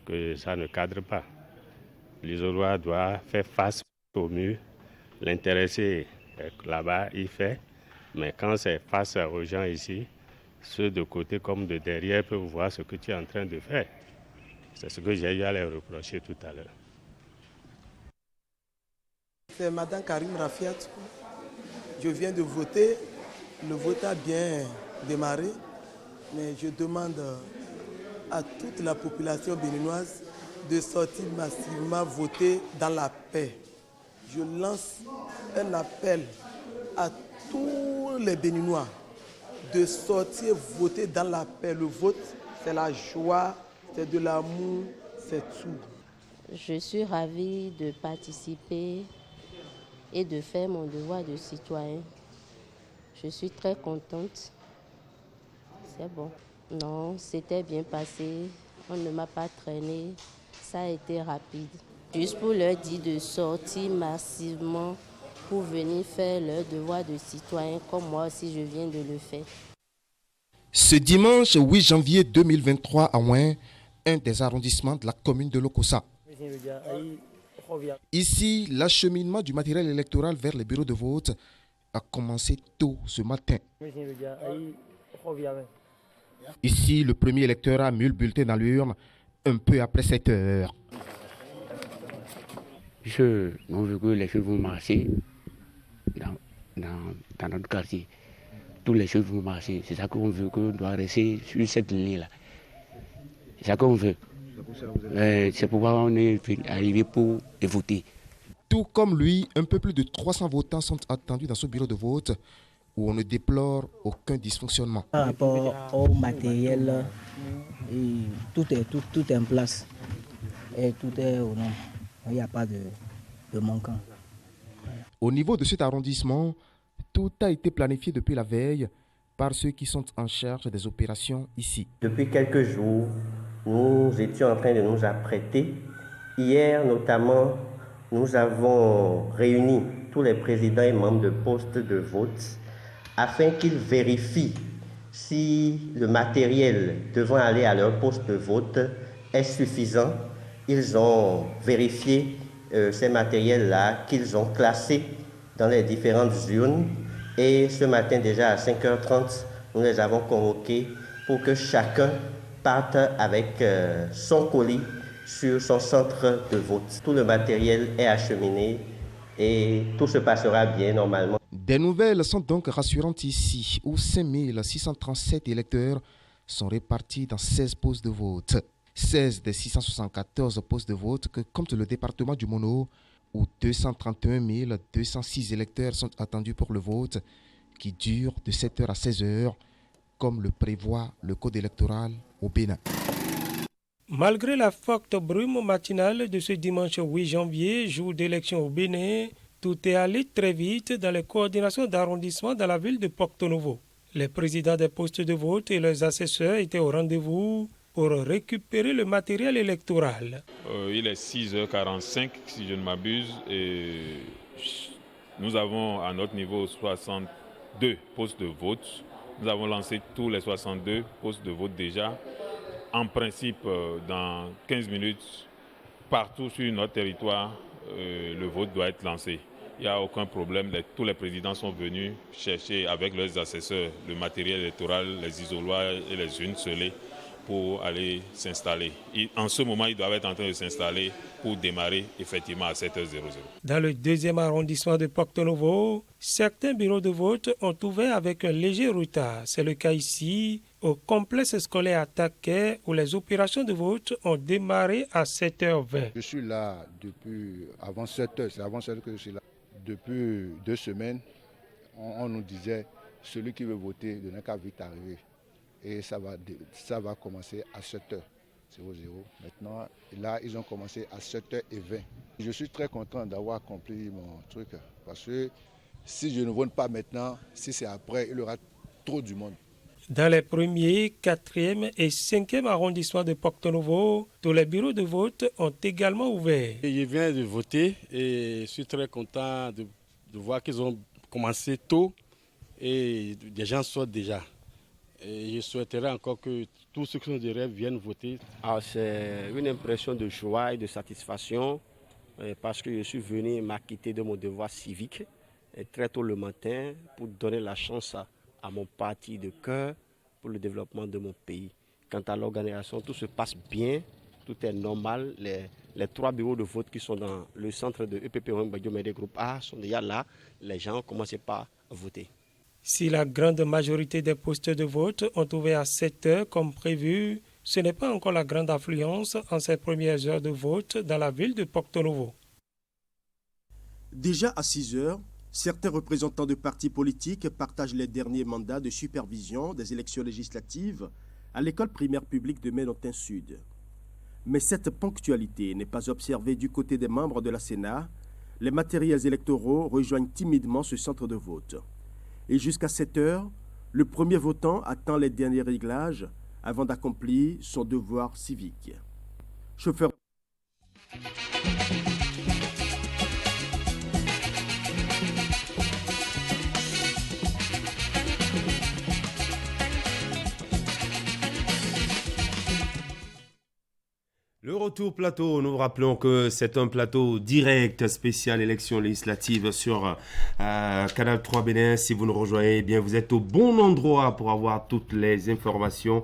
que ça ne cadre pas. L'isoloir doit faire face au mur. L'intéressé là-bas, il fait. Mais quand c'est face aux gens ici, ceux de côté comme de derrière peuvent voir ce que tu es en train de faire. C'est ce que j'ai eu à les reprocher tout à l'heure. C'est Madame Karim Rafiat. Je viens de voter. Le vote a bien démarré. Mais je demande à toute la population béninoise de sortir massivement voter dans la paix. Je lance un appel à tous les Béninois de sortir voter dans la paix. Le vote, c'est la joie, c'est de l'amour, c'est tout. Je suis ravie de participer et de faire mon devoir de citoyen. Je suis très contente. C'est bon. Non, c'était bien passé. On ne m'a pas traîné. Ça a été rapide. Juste pour leur dire de sortir massivement pour venir faire leur devoir de citoyen comme moi aussi je viens de le faire. Ce dimanche 8 janvier 2023 à Ouin, un des arrondissements de la commune de Lokossa. Ici, l'acheminement du matériel électoral vers les bureaux de vote a commencé tôt ce matin. Ici, le premier électeur a mis le bulletin dans l'urne un peu après 7 heures. On veut que les choses vont marcher dans notre quartier. Toutes les choses vont marcher. C'est ça qu'on veut, qu'on doit rester sur cette ligne-là. C'est ça qu'on veut. C'est pourquoi on est arrivé pour voter. Tout comme lui, un peu plus de 300 votants sont attendus dans ce bureau de vote où on ne déplore aucun dysfonctionnement. Par rapport au matériel, tout est en place. Et tout est au nom. Il n'y a pas de manquant. Au niveau de cet arrondissement, tout a été planifié depuis la veille par ceux qui sont en charge des opérations ici. Depuis quelques jours, nous étions en train de nous apprêter. Hier notamment, nous avons réuni tous les présidents et membres de postes de vote afin qu'ils vérifient si le matériel devant aller à leur poste de vote est suffisant. Ils ont vérifié ces matériels-là qu'ils ont classés dans les différentes urnes. Et ce matin déjà à 5h30, nous les avons convoqués pour que chacun parte avec son colis sur son centre de vote. Tout le matériel est acheminé et tout se passera bien normalement. Des nouvelles sont donc rassurantes ici, où 5637 électeurs sont répartis dans 16 postes de vote. 16 des 674 postes de vote que compte le département du Mono, où 231 206 électeurs sont attendus pour le vote, qui dure de 7h à 16h, comme le prévoit le code électoral au Bénin. Malgré la forte brume matinale de ce dimanche 8 janvier, jour d'élection au Bénin, tout est allé très vite dans les coordinations d'arrondissement dans la ville de Porto-Novo. Les présidents des postes de vote et leurs assesseurs étaient au rendez-vous pour récupérer le matériel électoral. Il est 6h45 si je ne m'abuse et nous avons à notre niveau 62 postes de vote. Nous avons lancé tous les 62 postes de vote déjà. En principe, dans 15 minutes, partout sur notre territoire, le vote doit être lancé. Il n'y a aucun problème. Tous les présidents sont venus chercher avec leurs assesseurs le matériel électoral, les isoloirs et les urnes scellées pour aller s'installer. En ce moment, ils doivent être en train de s'installer pour démarrer effectivement à 7h00. Dans le deuxième arrondissement de Porto-Novo, certains bureaux de vote ont ouvert avec un léger retard. C'est le cas ici, au complexe scolaire Taquet, où les opérations de vote ont démarré à 7h20. Je suis là depuis avant 7h, c'est avant 7h que je suis là. Depuis 2 semaines, on nous disait, celui qui veut voter, il n'a qu'à vite arriver. Et ça va commencer à 7h00. Maintenant, là, ils ont commencé à 7h20. Je suis très content d'avoir accompli mon truc. Parce que si je ne vote pas maintenant, si c'est après, il y aura trop du monde. Dans les premiers, 4e et 5e arrondissements de Porto-Novo, tous les bureaux de vote ont également ouvert. Je viens de voter et je suis très content de voir qu'ils ont commencé tôt et des gens sortent déjà. Et je souhaiterais encore que tous ceux qui sont des rêves viennent voter. C'est une impression de joie et de satisfaction parce que je suis venu m'acquitter de mon devoir civique très tôt le matin pour donner la chance à mon parti de cœur pour le développement de mon pays. Quant à l'organisation, tout se passe bien, tout est normal. Les 3 bureaux de vote qui sont dans le centre de EPP Ouembagdiomede Groupe A sont déjà là. Les gens ont commencé par voter. Si la grande majorité des postes de vote ont ouvert à 7 heures comme prévu, ce n'est pas encore la grande affluence en ces premières heures de vote dans la ville de Porto-Novo. Déjà à 6 heures, certains représentants de partis politiques partagent les derniers mandats de supervision des élections législatives à l'école primaire publique de Ménotin Sud. Mais cette ponctualité n'est pas observée du côté des membres de la Sénat. Les matériels électoraux rejoignent timidement ce centre de vote. Et jusqu'à 7 heures, le premier votant attend les derniers réglages avant d'accomplir son devoir civique. Chauffeur. Le retour plateau, nous vous rappelons que c'est un plateau direct spécial élection législative sur Canal 3 Bénin. Si vous nous rejoignez, eh bien vous êtes au bon endroit pour avoir toutes les informations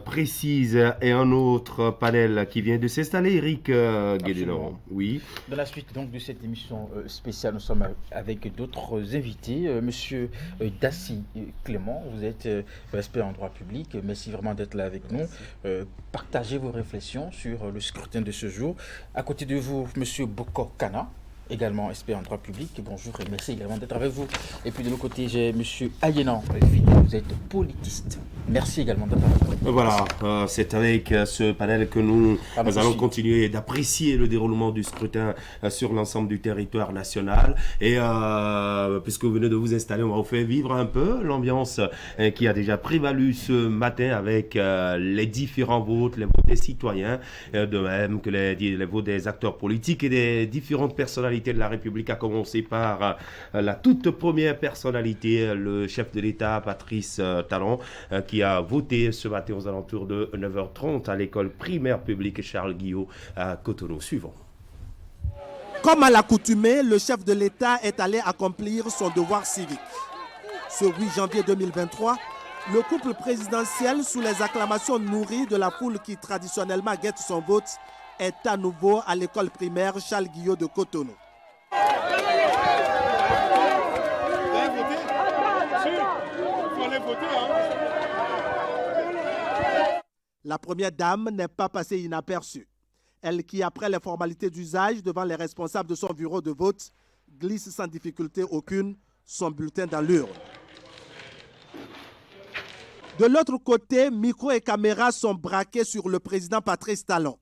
précises. Et un autre panel qui vient de s'installer, Eric Guédénon. Oui. Dans la suite donc de cette émission spéciale, nous sommes avec d'autres invités. Monsieur Dassi Clément, vous êtes expert en droit public. Merci vraiment d'être là avec nous. Partagez vos réflexions sur le scrutin de ce jour. À côté de vous, monsieur Boko Kana, également expert en droit public. Bonjour et merci également d'être avec vous. Et puis de l'autre côté, j'ai monsieur Ayenan, vous êtes politiste. Merci également d'être avec vous. Voilà, c'est avec ce panel que nous allons continuer d'apprécier le déroulement du scrutin sur l'ensemble du territoire national. Et puisque vous venez de vous installer, on va vous faire vivre un peu l'ambiance qui a déjà prévalu ce matin avec les différents votes, les votes des citoyens, de même que les votes des acteurs politiques et des différentes personnalités de la République, à commencer par la toute première personnalité, le chef de l'État, Patrice Talon, qui a voté ce matin aux alentours de 9h30 à l'école primaire publique Charles Guillot à Cotonou. Suivant. Comme à l'accoutumée, le chef de l'État est allé accomplir son devoir civique. Ce 8 janvier 2023, le couple présidentiel, sous les acclamations nourries de la foule qui traditionnellement guette son vote, est à nouveau à l'école primaire Charles Guillot de Cotonou. La première dame n'est pas passée inaperçue. Elle qui, après les formalités d'usage devant les responsables de son bureau de vote, glisse sans difficulté aucune son bulletin dans l'urne. De l'autre côté, micro et caméra sont braqués sur le président Patrice Talon.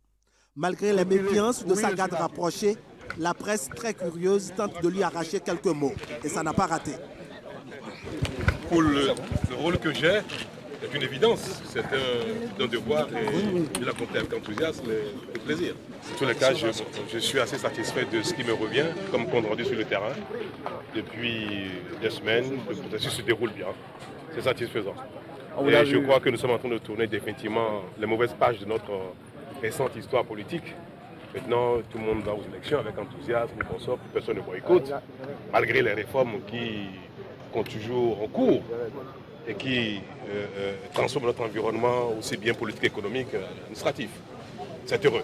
Malgré les méfiances de sa garde rapprochée, la presse très curieuse tente de lui arracher quelques mots. Et ça n'a pas raté. Pour le rôle que j'ai, c'est une évidence. C'est un devoir et je l'accompagne avec enthousiasme et plaisir. En tous les cas, je suis assez satisfait de ce qui me revient comme compte rendu sur le terrain. Depuis des semaines, le processus se déroule bien. C'est satisfaisant. Et je crois que nous sommes en train de tourner définitivement les mauvaises pages de notre récente histoire politique. Maintenant, tout le monde va aux élections avec enthousiasme, consort, personne ne boycotte, malgré les réformes qui sont toujours en cours et qui transforment notre environnement aussi bien politique, économique, administratif. C'est heureux.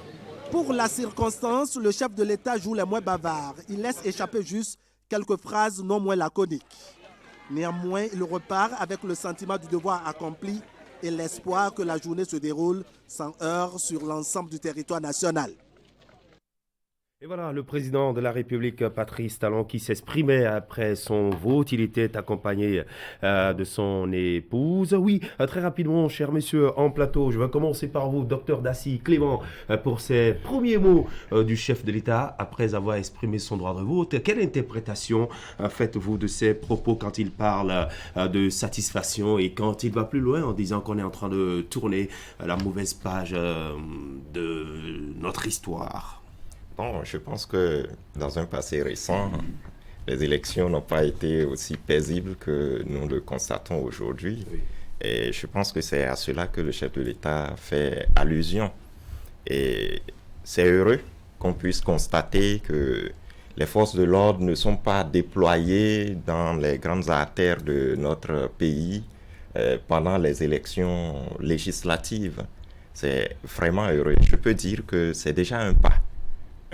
Pour la circonstance, le chef de l'État joue les moins bavards. Il laisse échapper juste quelques phrases non moins laconiques. Néanmoins, il repart avec le sentiment du devoir accompli et l'espoir que la journée se déroule sans heurts sur l'ensemble du territoire national. Et voilà, le président de la République, Patrice Talon, qui s'exprimait après son vote. Il était accompagné de son épouse. Oui, très rapidement, chers messieurs, en plateau, je vais commencer par vous, docteur Dassi Clément, pour ces premiers mots du chef de l'État après avoir exprimé son droit de vote. Quelle interprétation faites-vous de ses propos quand il parle de satisfaction et quand il va plus loin en disant qu'on est en train de tourner la mauvaise page de notre histoire? Bon, je pense que dans un passé récent, les élections n'ont pas été aussi paisibles que nous le constatons aujourd'hui. Oui. Et je pense que c'est à cela que le chef de l'État fait allusion. Et c'est heureux qu'on puisse constater que les forces de l'ordre ne sont pas déployées dans les grandes artères de notre pays pendant les élections législatives. C'est vraiment heureux. Je peux dire que c'est déjà un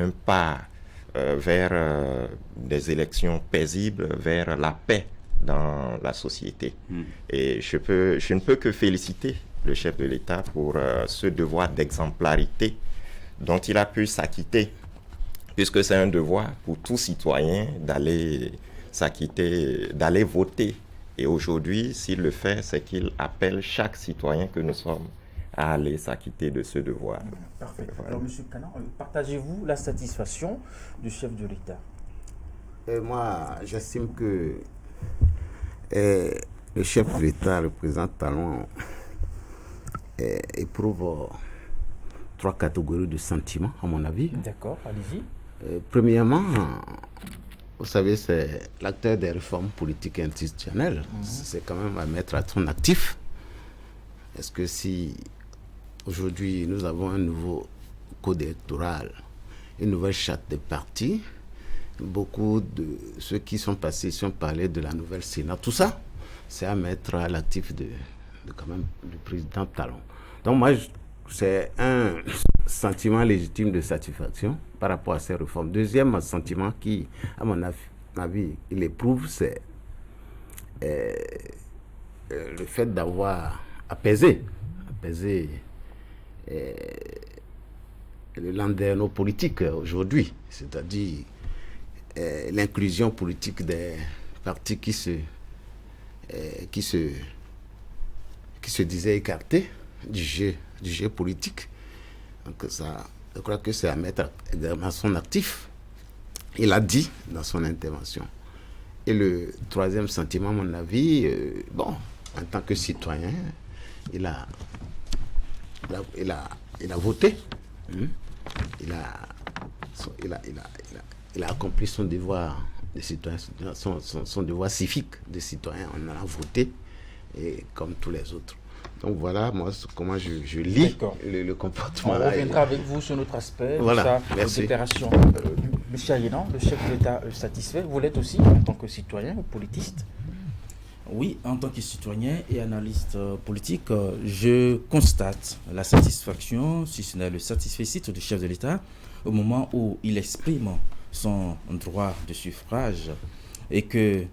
pas vers des élections paisibles, vers la paix dans la société. Et je ne peux que féliciter le chef de l'État pour ce devoir d'exemplarité dont il a pu s'acquitter, puisque c'est un devoir pour tout citoyen d'aller s'acquitter, d'aller voter. Et aujourd'hui, s'il le fait, c'est qu'il appelle chaque citoyen que nous sommes à aller s'acquitter de ce devoir. Parfait. Alors, M. Kana, partagez-vous la satisfaction du chef de l'État? Moi, j'estime que le chef de l'État, le président Talon, éprouve 3 catégories de sentiments, à mon avis. D'accord, allez-y. Premièrement, vous savez, c'est l'acteur des réformes politiques et institutionnelles. C'est quand même à mettre à son actif. Est-ce que si aujourd'hui nous avons un nouveau code électoral, une nouvelle charte des partis, beaucoup de ceux qui sont passés sont parlé de la nouvelle Sénat, tout ça, c'est à mettre à l'actif de quand même du président Talon. Donc moi, c'est un sentiment légitime de satisfaction par rapport à ces réformes. Deuxième sentiment qui, à mon avis, il éprouve, c'est le fait d'avoir apaisé le landerneau politique aujourd'hui, c'est-à-dire l'inclusion politique des partis qui se disaient écartés du jeu politique. Donc ça, je crois que c'est à mettre à son actif. Il a dit dans son intervention. Et le troisième sentiment, à mon avis, en tant que citoyen, il a voté. Il a accompli son devoir de citoyen, son devoir civique de citoyen. On a voté, et comme tous les autres. Donc voilà, moi, comment je lis le comportement. On reviendra avec vous sur notre aspect, voilà, de sa déclaration. Monsieur Ayénan, le chef de l'État satisfait, vous l'êtes aussi en tant que citoyen ou politiste? Oui, en tant que citoyen et analyste politique, je constate la satisfaction, si ce n'est le satisfecit du chef de l'État, au moment où il exprime son droit de suffrage et que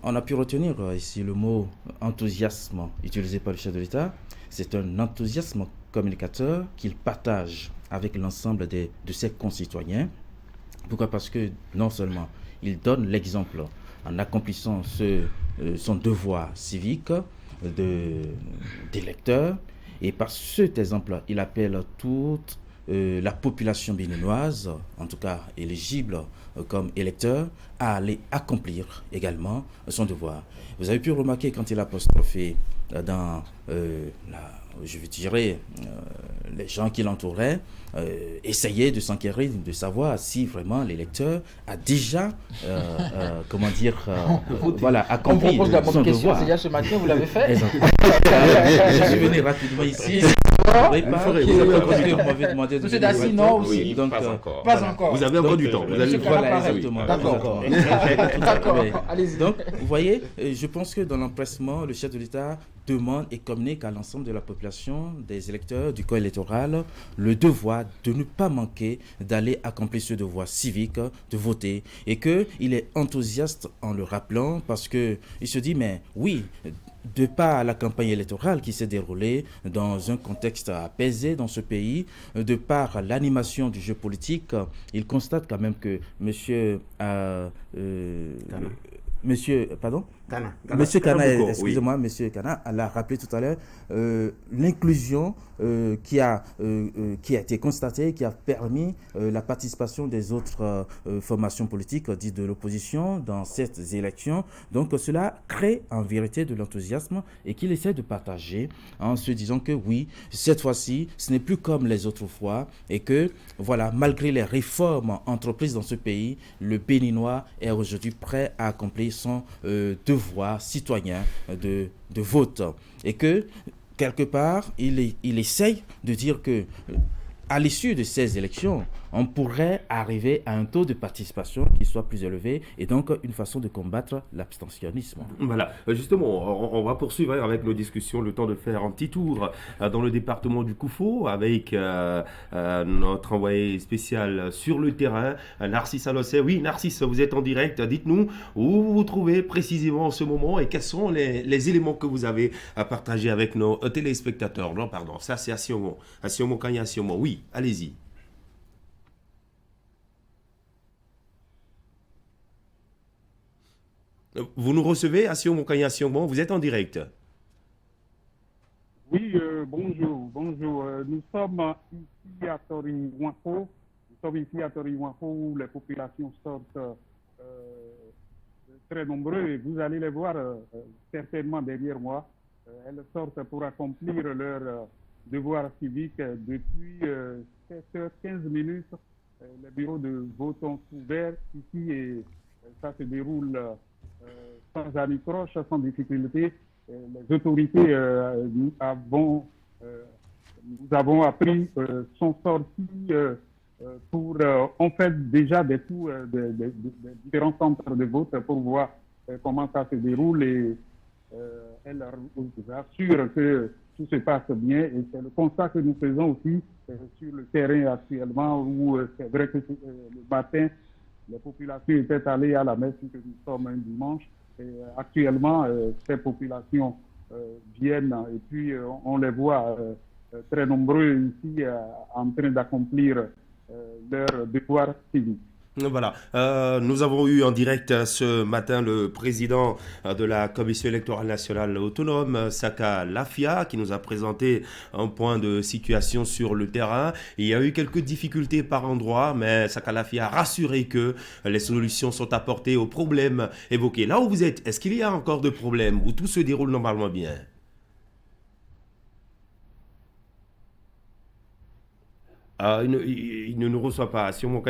on a pu retenir ici le mot enthousiasme utilisé par le chef de l'État. C'est un enthousiasme communicateur qu'il partage avec l'ensemble de ses concitoyens. Pourquoi? Parce que non seulement il donne l'exemple en accomplissant son devoir civique d'électeur, et par cet exemple, il appelle toute la population béninoise, en tout cas éligible comme électeur, à aller accomplir également son devoir. Vous avez pu remarquer quand il a apostrophé dans je dirais, les gens qui l'entouraient essayaient de s'enquérir, de savoir si vraiment l'électeur a déjà, accompli on propose la bonne son question, devoir. c'est déjà ce matin, vous l'avez fait. Je suis venu rapidement ici. Monsieur Dassi, non aussi. Oui, donc, pas encore. Vous avez encore du temps. Voilà, exactement. D'accord. Allez-y. Donc, vous voyez, je pense que dans l'empressement, le chef de l'État demande et communique à l'ensemble de la population, des électeurs, du corps électoral, le devoir de ne pas manquer d'aller accomplir ce devoir civique, de voter, et qu'il est enthousiaste en le rappelant parce qu'il se dit, mais oui, de par la campagne électorale qui s'est déroulée dans un contexte apaisé dans ce pays, de par l'animation du jeu politique, il constate quand même que Monsieur Kana, excusez-moi, Monsieur Kana l'a rappelé tout à l'heure, l'inclusion qui a été constatée, qui a permis la participation des autres formations politiques dites de l'opposition dans ces élections. Donc cela crée en vérité de l'enthousiasme et qu'il essaie de partager en se disant que oui, cette fois-ci, ce n'est plus comme les autres fois et que voilà, malgré les réformes entreprises dans ce pays, le Béninois est aujourd'hui prêt à accomplir son devoir devoir citoyen de vote. Et que, quelque part, il essaye de dire que à l'issue de ces élections, on pourrait arriver à un taux de participation qui soit plus élevé et donc une façon de combattre l'abstentionnisme. Voilà, justement, on va poursuivre avec nos discussions, le temps de faire un petit tour dans le département du Koufo avec notre envoyé spécial sur le terrain, Narcisse Alossé. Oui, Narcisse, vous êtes en direct, dites-nous où vous vous trouvez précisément en ce moment et quels sont les éléments que vous avez à partager avec nos téléspectateurs. Non, pardon, ça c'est Assiomo Kanya Assiomo. Oui, allez-y. Vous nous recevez, Assiomo Kanya Assiomo, vous êtes en direct. Oui, bonjour. Nous sommes ici à Torihuanfo. Où les populations sortent très nombreuses et vous allez les voir certainement derrière moi. Elles sortent pour accomplir leur devoir civique depuis 7h15 minutes. Les bureaux de vote sont ouverts ici et ça se déroule sans anicroche, sans difficulté. Les autorités, nous avons appris, sont sortis pour, on fait déjà des tours des différents centres de vote pour voir comment ça se déroule et elle assure que tout se passe bien et c'est le constat que nous faisons aussi sur le terrain actuellement où c'est vrai que le matin, les populations étaient allées à la messe que nous sommes un dimanche. Et actuellement, ces populations viennent et puis on les voit très nombreux ici en train d'accomplir leur devoir civique. Voilà, nous avons eu en direct ce matin le président de la Commission électorale nationale autonome, Saka Lafia, qui nous a présenté un point de situation sur le terrain. Il y a eu quelques difficultés par endroit, mais Saka Lafia a rassuré que les solutions sont apportées aux problèmes évoqués. Là où vous êtes, est-ce qu'il y a encore de problèmes où tout se déroule normalement bien ? Il ne nous reçoit pas. Si on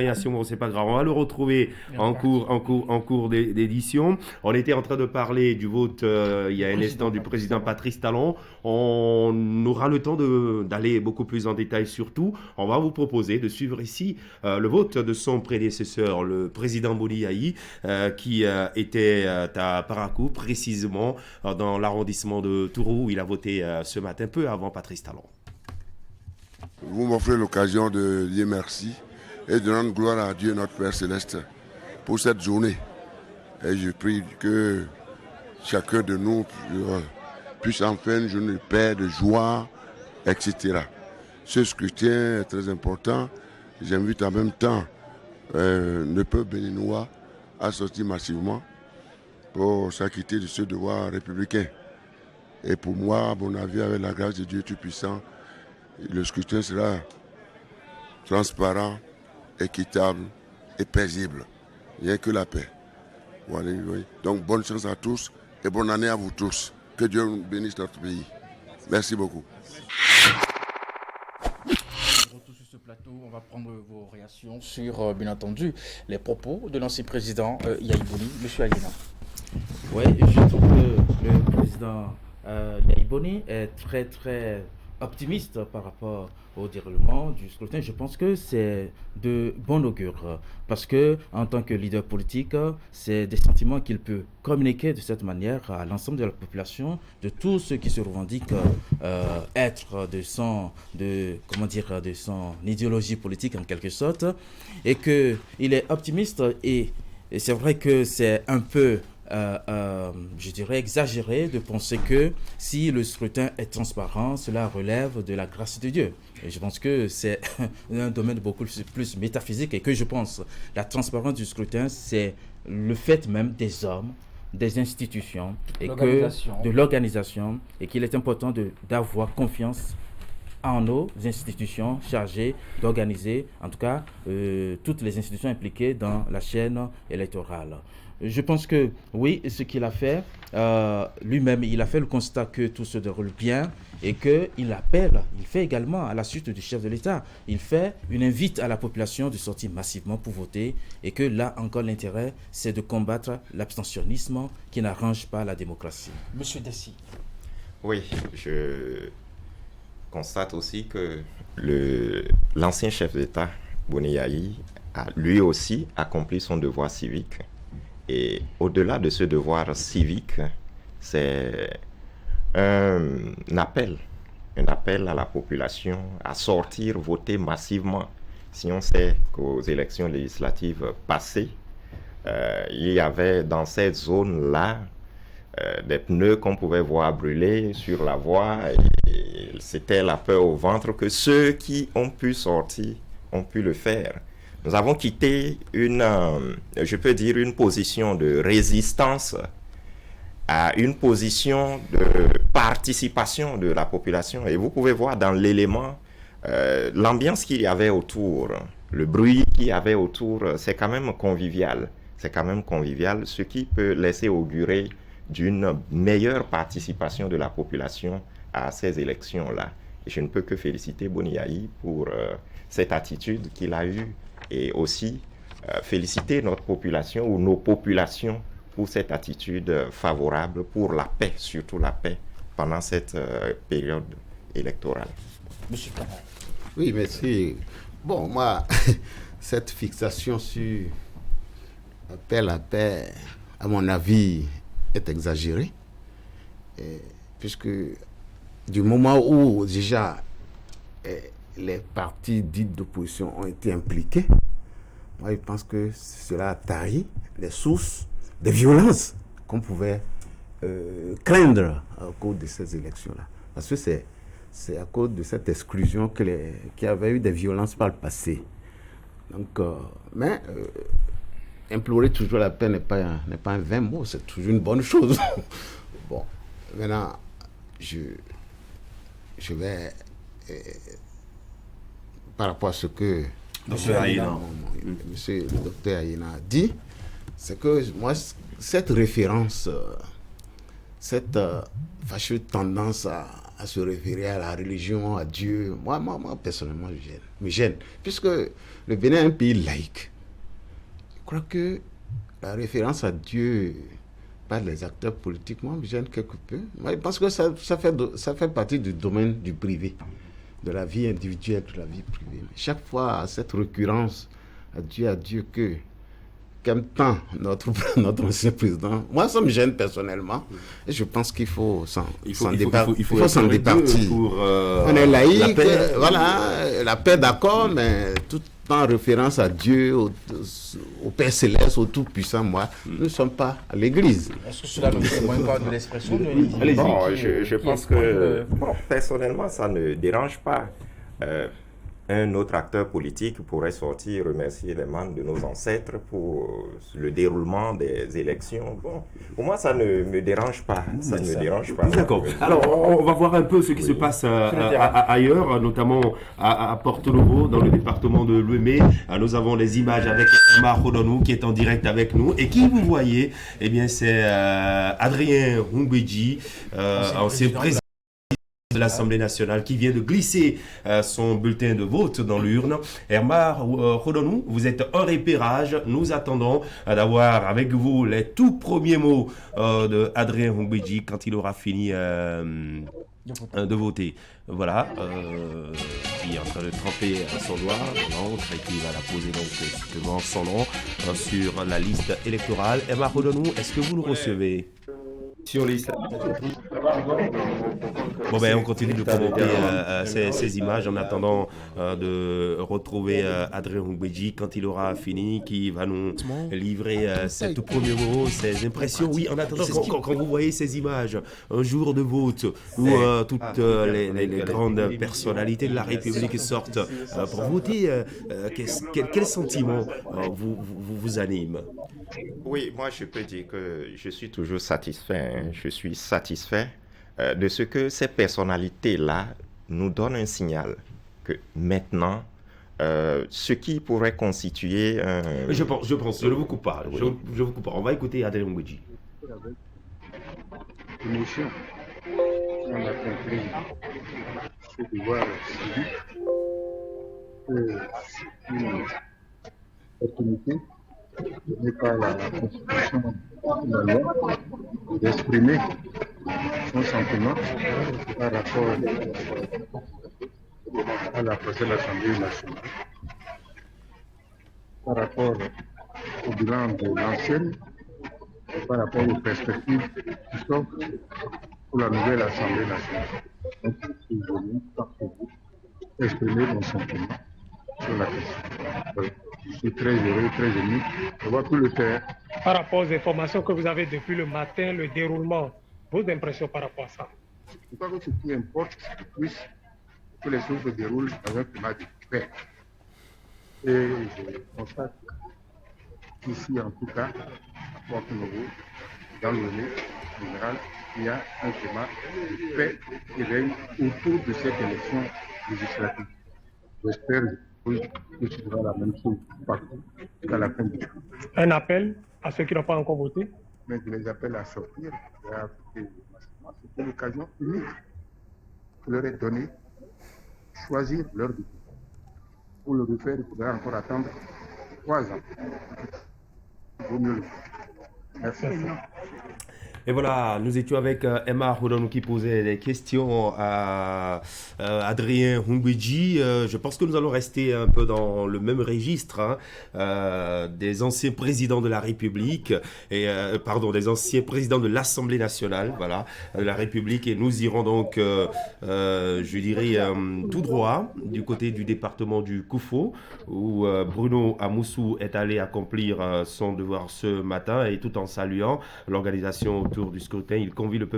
c'est pas grave. On va le retrouver en cours d'édition. On était en train de parler du vote il y a un instant du président Patrice Talon. On aura le temps d'aller beaucoup plus en détail sur tout. On va vous proposer de suivre ici le vote de son prédécesseur, le président Boli Aï, qui était à Parakou, précisément dans l'arrondissement de Tourou, où il a voté ce matin, peu avant Patrice Talon. Vous m'offrez l'occasion de dire merci et de rendre gloire à Dieu notre Père Céleste pour cette journée. Et je prie que chacun de nous puisse en faire une journée de paix, de joie, etc. Ce scrutin est très important. J'invite en même temps le peuple béninois à sortir massivement pour s'acquitter de ce devoir républicain. Et pour moi, à mon avis, avec la grâce de Dieu Tout-Puissant, le scrutin sera transparent, équitable et paisible. Il n'y a que la paix. Voilà, oui. Donc bonne chance à tous et bonne année à vous tous. Que Dieu bénisse notre pays. Merci beaucoup. Sur ce plateau, on va prendre vos réactions sur, bien entendu, les propos de l'ancien président Yahi Boni. Monsieur Alina. Oui, je trouve que le président Yahi Boni est très, très optimiste par rapport au déroulement du scrutin. Je pense que c'est de bon augure parce que en tant que leader politique, c'est des sentiments qu'il peut communiquer de cette manière à l'ensemble de la population, de tous ceux qui se revendiquent être de son idéologie politique en quelque sorte, et que il est optimiste et c'est vrai que c'est un peu je dirais exagéré de penser que si le scrutin est transparent, cela relève de la grâce de Dieu. Et je pense que c'est un domaine beaucoup plus métaphysique et que je pense la transparence du scrutin, c'est le fait même des hommes, des institutions et de l'organisation et qu'il est important d'avoir confiance en nos institutions chargées d'organiser, en tout cas, toutes les institutions impliquées dans la chaîne électorale. Je pense que oui, ce qu'il a fait, lui-même, il a fait le constat que tout se déroule bien et qu'il appelle, il fait également à la suite du chef de l'État, il invite à la population de sortir massivement pour voter et que là encore l'intérêt, c'est de combattre l'abstentionnisme qui n'arrange pas la démocratie. Monsieur Dessy. Oui, je constate aussi que l'ancien chef d'État, Boni Yayi, a lui aussi accompli son devoir civique. Et au-delà de ce devoir civique, c'est un appel à la population à sortir voter massivement. Si on sait qu'aux élections législatives passées, il y avait dans cette zone-là des pneus qu'on pouvait voir brûler sur la voie. Et c'était la peur au ventre que ceux qui ont pu sortir ont pu le faire. Nous avons quitté une position de résistance à une position de participation de la population. Et vous pouvez voir dans l'élément, l'ambiance qu'il y avait autour, le bruit qu'il y avait autour, c'est quand même convivial. C'est quand même convivial, ce qui peut laisser augurer d'une meilleure participation de la population à ces élections-là. Et je ne peux que féliciter Boni Yayi pour cette attitude qu'il a eue et aussi féliciter notre population ou nos populations pour cette attitude favorable pour la paix, surtout la paix, pendant cette période électorale. Monsieur Kamara. Oui, merci. Bon, moi, cette fixation sur la paix, à mon avis, est exagérée. Puisque du moment où déjà les partis dits d'opposition ont été impliqués, moi je pense que cela a tari les sources de violence qu'on pouvait craindre au cours de ces élections-là. Parce que c'est à cause de cette exclusion qu'il y avait eu des violences par le passé. Donc, implorer toujours la paix n'est pas un vain mot, c'est toujours une bonne chose. Bon, maintenant, je vais, par rapport à ce que monsieur le docteur Ayina a dit, c'est que moi, cette référence, cette fâcheuse tendance à se référer à la religion, à Dieu, moi personnellement, me gêne. Puisque le Bénin est un pays laïque. Je crois que la référence à Dieu par les acteurs politiques, moi, me gêne quelque peu. Parce que ça fait partie du domaine du privé, de la vie individuelle, de la vie privée. Mais chaque fois, cette récurrence à Dieu qu'aime tant notre ancien président, moi, ça me gêne personnellement. Et je pense qu'il faut s'en départir. On est laïque, la paix d'accord, mais tout en référence à Dieu, au Père Céleste, au Tout-Puissant, moi, nous ne sommes pas à l'église. Est-ce que cela ne témoigne pas de l'expression de je pense que, personnellement, ça ne dérange pas. Un autre acteur politique pourrait sortir remercier les membres de nos ancêtres pour le déroulement des élections. Bon, pour moi, ça ne me dérange pas. Ça ne me dérange pas. D'accord. Alors, on va voir un peu ce qui se passe ailleurs, notamment à Porto-Novo, dans le département de l'Ouémé. Nous avons les images avec Emma Rodonou qui est en direct avec nous. Et qui vous voyez, eh bien, c'est Adrien Humbedji, ancien président de l'Assemblée nationale qui vient de glisser son bulletin de vote dans l'urne. Herma Rodonou, vous êtes en repérage. Nous attendons d'avoir avec vous les tout premiers mots de Adrien Humbedji quand il aura fini de voter. Voilà, qui est en train de tremper son doigt dans l'encre et qui va la poser donc devant son nom sur la liste électorale. Herma Rodonou, est-ce que vous nous recevez sur liste? Bon ben on continue de commenter ces images en attendant de retrouver Adrien Humbedji quand il aura fini, qui va nous livrer ses tout premiers mots, ses impressions. Oui, en attendant, quand vous voyez ces images, un jour de vote où toutes les grandes personnalités de la République sortent pour voter, quel sentiment vous anime? Oui, moi je peux dire que je suis toujours satisfait. Je suis satisfait de ce que ces personnalités-là nous donnent un signal que maintenant, ce qui pourrait constituer Je pense, je ne vous coupe pas. Oui. Je vous coupe pas. On va écouter Adrien Ngweji. Avec émotion, on a compris ce devoir civique une opportunité donnée par la Constitution et la loi d'exprimer son sentiment par rapport à la prochaine Assemblée nationale, par rapport au bilan de l'ancienne et par rapport aux perspectives qui s'offrent pour la nouvelle Assemblée nationale. Donc, je suis venu exprimer mon sentiment sur la question. Je suis très heureux, très ému de voir tout le terrain. Par rapport aux informations que vous avez depuis le matin, le déroulement, vos impressions par rapport à ça? Je crois que ce qui importe, c'est que les choses se déroulent dans un climat de paix. Et je constate qu'ici, en tout cas, à Porto-Novo, dans le général, il y a un climat de paix qui règne autour de cette élection législative. J'espère que ce sera la même chose partout jusqu'à la fin du temps. Un appel à ceux qui n'ont pas encore voté? Mais je les appelle à sortir et à voter massivement. C'est une occasion unique qui leur est donnée de choisir leur vie. Pour le refaire, il faudra encore attendre 3 ans. Il vaut mieux le faire. Merci. Et voilà, nous étions avec Emma Hodonou qui posait des questions à Adrien Ngweji. Je pense que nous allons rester un peu dans le même registre des anciens présidents de la République, des anciens présidents de l'Assemblée nationale, voilà, de la République. Et nous irons donc, je dirais, tout droit du côté du département du Koufo, où Bruno Amoussou est allé accomplir son devoir ce matin, et tout en saluant l'organisation autour du scrutin, il convie le peuple